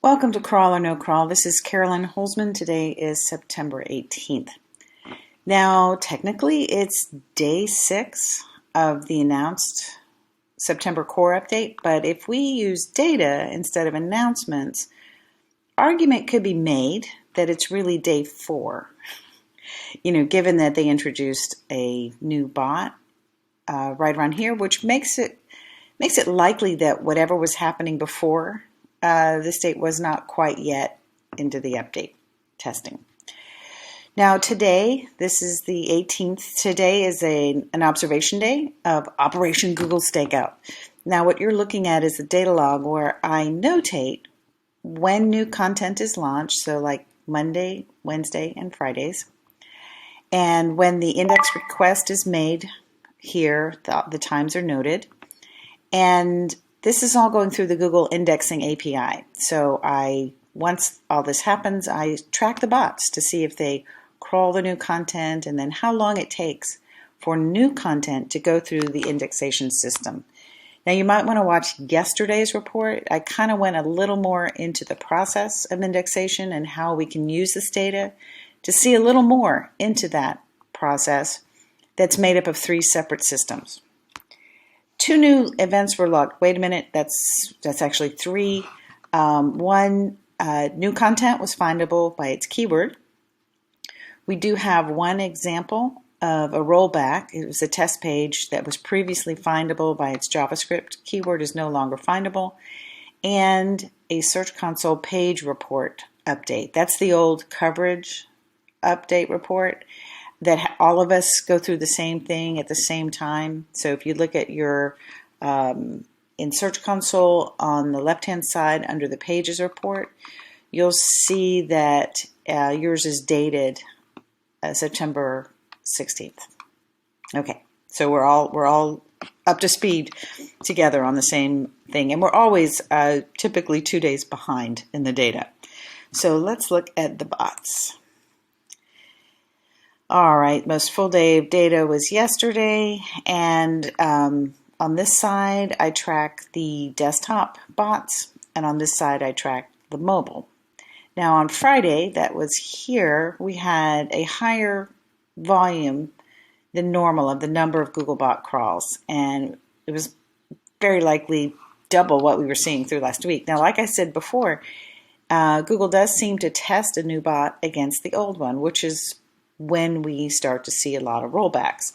Welcome to Crawl or No Crawl. This is Carolyn Holzman. Today is September 18th. Now, technically, it's day 6 of the announced September Core update, but if we use data instead of announcements, argument could be made that it's really day 4. Given that they introduced a new bot right around here, which makes it likely that whatever was happening before this date was not quite yet into the update testing. Now today, this is the 18th, today is an observation day of Operation Google Stakeout. Now what you're looking at is a data log where I notate when new content is launched, so like Monday, Wednesday, and Fridays, and when the index request is made here, the times are noted, and this is all going through the Google Indexing API. So once all this happens, I track the bots to see if they crawl the new content and then how long it takes for new content to go through the indexation system. Now you might want to watch yesterday's report. I kind of went a little more into the process of indexation and how we can use this data to see a little more into that process that's made up of 3 separate systems. 2 new events were logged. Wait a minute, that's actually 3. One, new content was findable by its keyword. We do have one example of a rollback. It was a test page that was previously findable by its JavaScript. Keyword is no longer findable. And a Search Console page report update. That's the old coverage update report that all of us go through the same thing at the same time. So if you look at your, in Search Console on the left-hand side under the Pages report, you'll see that yours is dated September 16th. Okay, so we're all up to speed together on the same thing, and we're always typically 2 days behind in the data. So let's look at the bots. All right, most full day of data was yesterday, and on this side I track the desktop bots, and on this side I track the mobile. Now on Friday, that was here, we had a higher volume than normal of the number of Googlebot crawls, and it was very likely double what we were seeing through last week. Now, like I said before, Google does seem to test a new bot against the old one, which is when we start to see a lot of rollbacks.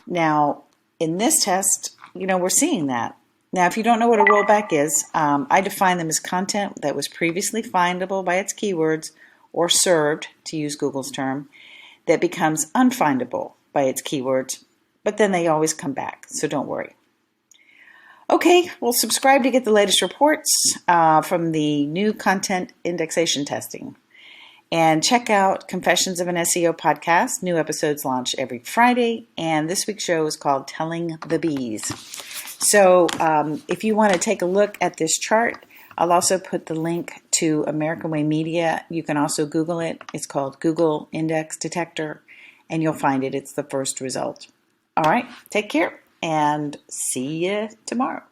Now, in this test, we're seeing that. Now, if you don't know what a rollback is, I define them as content that was previously findable by its keywords or served, to use Google's term, that becomes unfindable by its keywords, but then they always come back, so don't worry. Okay, well, subscribe to get the latest reports from the new content indexation testing. And check out Confessions of an SEO podcast. New episodes launch every Friday, and this week's show is called Telling the Bees. So if you want to take a look at this chart, I'll also put the link to American Way Media. You can also Google it. It's called Google Index Detector, and you'll find it. It's the first result. All right, take care, and see you tomorrow.